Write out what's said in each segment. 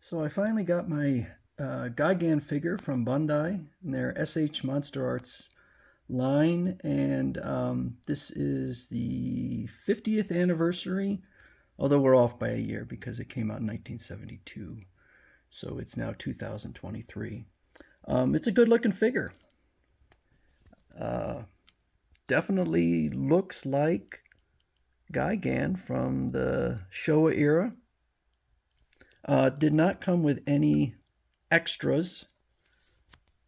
So I finally got my Gigan figure from Bandai in their s.h.monsterarts line, and this is the 50th anniversary, although we're off by a year because it came out in 1972, so it's now 2023. It's a good looking figure. Uh, Definitely looks like Gigan from the Showa era. Did not come with any extras,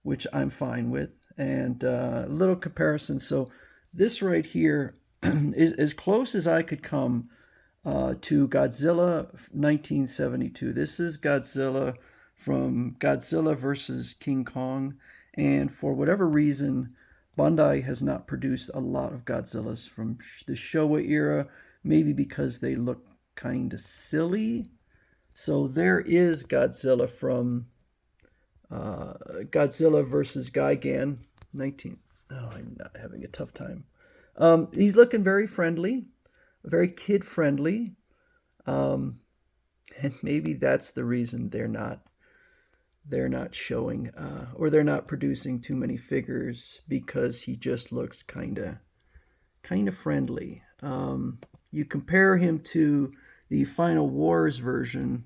which I'm fine with. And a little comparison. So this right here is as close as I could come to Godzilla 1972. This is Godzilla from Godzilla versus King Kong. And for whatever reason, Bandai has not produced a lot of Godzillas from the Showa era, maybe because they look kind of silly. So there is Godzilla from Godzilla versus Gigan 19. Oh, I'm not having a tough time. He's looking very friendly, very kid friendly, and maybe that's the reason they're not showing or they're not producing too many figures, because he just looks kind of friendly. You compare him to the Final Wars version.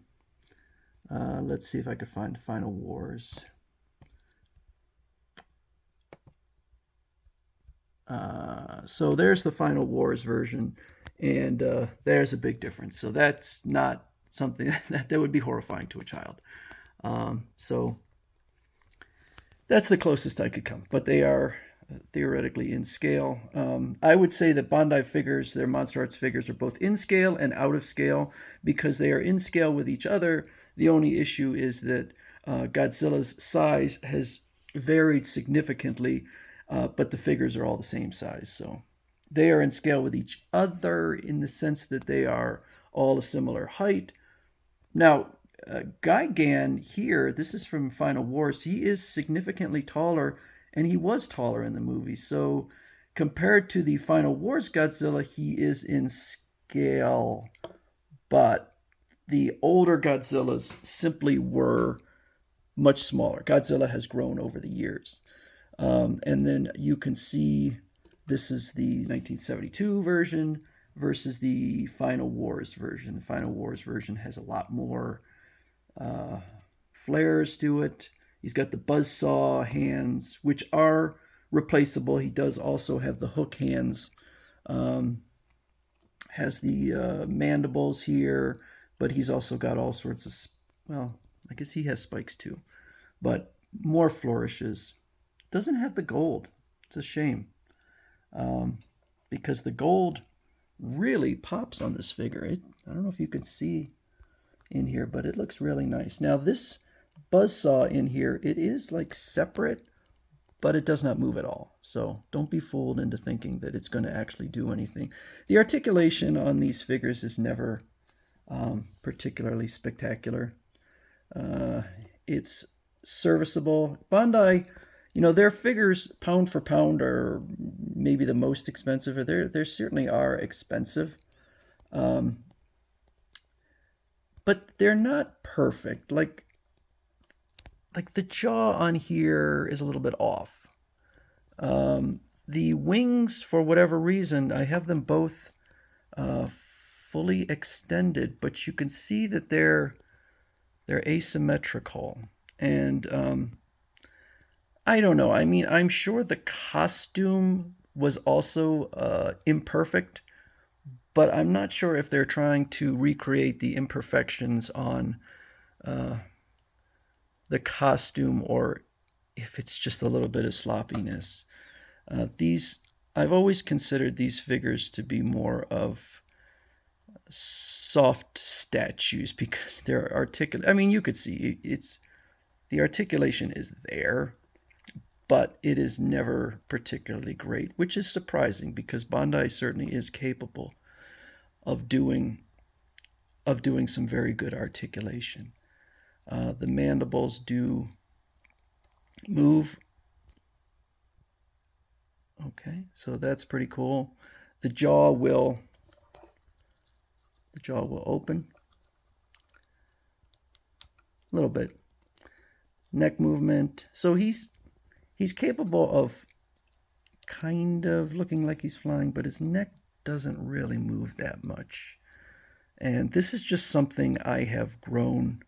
Let's see if I can find Final Wars. So there's the Final Wars version, and there's a big difference. So that's not something that would be horrifying to a child. So that's the closest I could come, but they are theoretically in scale. I would say that Bandai figures, their Monster Arts figures, are both in scale and out of scale. Because they are in scale with each other, the only issue is that Godzilla's size has varied significantly, but the figures are all the same size. So they are in scale with each other in the sense that they are all a similar height. Now, Gigan here, this is from Final Wars, he is significantly taller, and he was taller in the movie. So compared to the Final Wars Godzilla, he is in scale, but the older Godzillas simply were much smaller. Godzilla has grown over the years. And then you can see this is the 1972 version versus the Final Wars version. The Final Wars version has a lot more flares to it. He's got the buzzsaw hands, which are replaceable. He does also have the hook hands. Has the mandibles here, but he's also got all sorts of, well, I guess he has spikes too, but more flourishes. Doesn't have the gold. It's a shame, because the gold really pops on this figure. I don't know if you can see in here, but it looks really nice. Now this buzzsaw in here, it is like separate, but it does not move at all. So don't be fooled into thinking that it's going to actually do anything. The articulation on these figures is never particularly spectacular. It's serviceable. Bandai, their figures pound for pound are maybe the most expensive, or they certainly are expensive. But they're not perfect. Like the jaw on here is a little bit off. The wings, for whatever reason, I have them both fully extended, but you can see that they're asymmetrical. And I don't know. I mean, I'm sure the costume was also imperfect, but I'm not sure if they're trying to recreate the imperfections on the costume, or if it's just a little bit of sloppiness. I've always considered these figures to be more of soft statues, because they're articulate. I mean, you could see the articulation is there, but it is never particularly great, which is surprising, because Bandai certainly is capable of doing some very good articulation. The mandibles do move. Okay, so that's pretty cool. The jaw will open. a little bit. Neck movement. So he's capable of kind of looking like he's flying, but his neck doesn't really move that much. And this is just something I have grown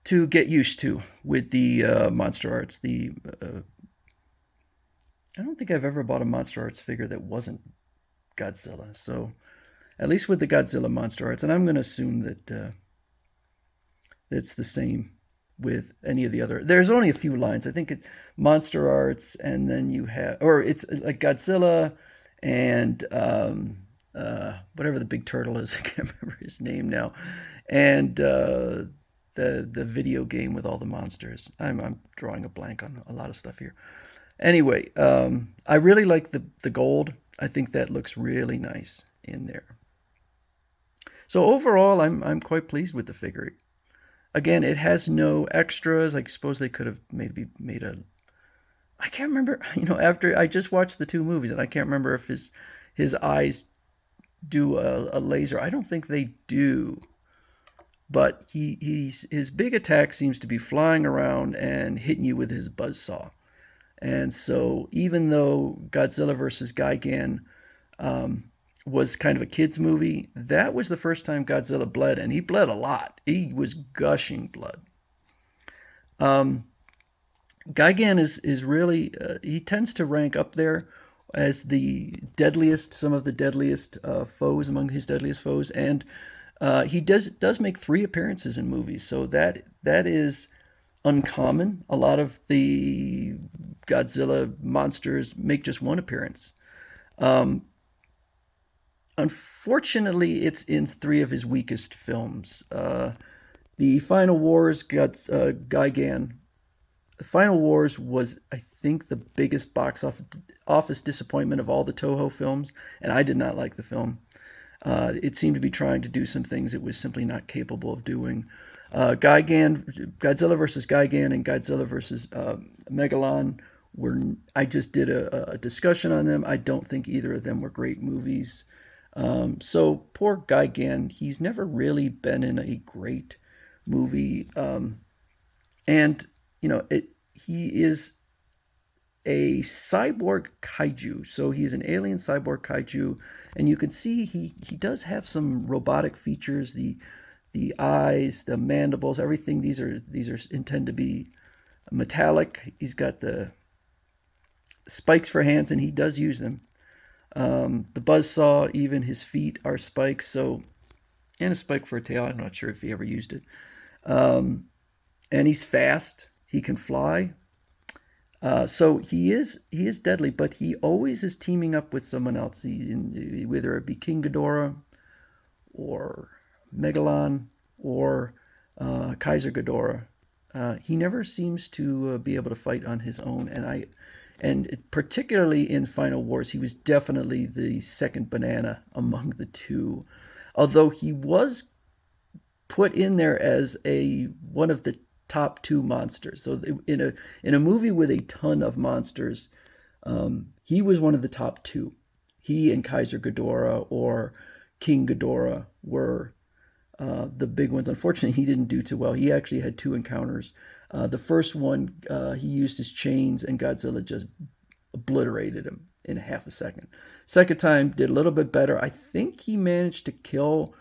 to get used to with the Monster Arts. I don't think I've ever bought a Monster Arts figure that wasn't Godzilla. So at least with the Godzilla Monster Arts, and I'm going to assume that it's the same with any of the other. There's only a few lines. I think it Monster Arts, and then you have, or it's like Godzilla and whatever the big turtle is. I can't remember his name now, and the video game with all the monsters. I'm drawing a blank on a lot of stuff here. Anyway, I really like the gold. I think that looks really nice in there. So overall, I'm quite pleased with the figure. Again, it has no extras. I suppose they could have maybe made a. I can't remember. After I just watched the two movies, and I can't remember if his eyes do a laser. I don't think they do. But his big attack seems to be flying around and hitting you with his buzzsaw. And so even though Godzilla versus Gigan was kind of a kid's movie, that was the first time Godzilla bled, and he bled a lot. He was gushing blood. Gigan is really, he tends to rank up there as the deadliest, some of the deadliest foes, among his deadliest foes, and he does make 3 appearances in movies, so that is uncommon. A lot of the Godzilla monsters make just 1 appearance. Unfortunately, it's in 3 of his weakest films. The Final Wars got Gigan. The Final Wars was, I think, the biggest box office disappointment of all the Toho films, and I did not like the film. It seemed to be trying to do some things it was simply not capable of doing. Godzilla versus Gigan and Godzilla versus Megalon I just did a discussion on them. I don't think either of them were great movies. So poor Gigan, he's never really been in a great movie. And he is a cyborg kaiju. So he's an alien cyborg kaiju, and you can see he does have some robotic features. The eyes, the mandibles, everything. These are intend to be metallic. He's got the spikes for hands, and he does use them. The buzzsaw, even his feet are spikes. So, and a spike for a tail. I'm not sure if he ever used it. And he's fast. He can fly. So he is deadly, but he always is teaming up with someone else. Whether it be King Ghidorah, or Megalon, or Kaiser Ghidorah. He never seems to be able to fight on his own, and particularly in Final Wars, he was definitely the second banana among the two. Although he was put in there as one of the top 2 monsters. So in a movie with a ton of monsters, he was one of the top 2. He and Kaiser Ghidorah or King Ghidorah were the big ones. Unfortunately, he didn't do too well. He actually had 2 encounters. The first one, he used his chains, and Godzilla just obliterated him in half a second. Second time, did a little bit better. I think he managed to kill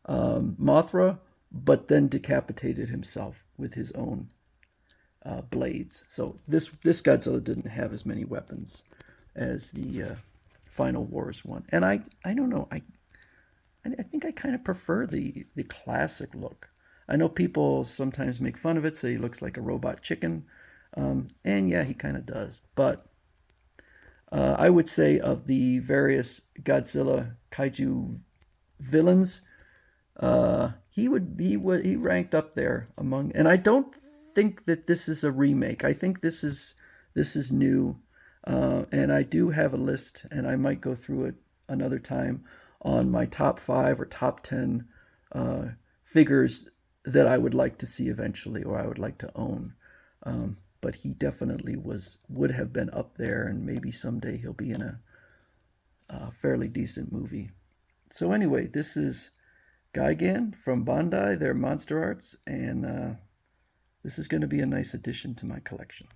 Mothra, but then decapitated himself with his own blades. So this Godzilla didn't have as many weapons as the Final Wars one. And I don't know. I think I kind of prefer the classic look. I know people sometimes make fun of it, say he looks like a robot chicken. And yeah, he kind of does. But I would say of the various Godzilla kaiju villains, he ranked up there among. And I don't think that this is a remake. I think this is new. And I do have a list, and I might go through it another time, on my top 5 or top 10 figures that I would like to see eventually, or I would like to own. But he definitely would have been up there, and maybe someday he'll be in a fairly decent movie. So anyway, this is Gigan from Bandai. They're Monster Arts, and this is going to be a nice addition to my collection.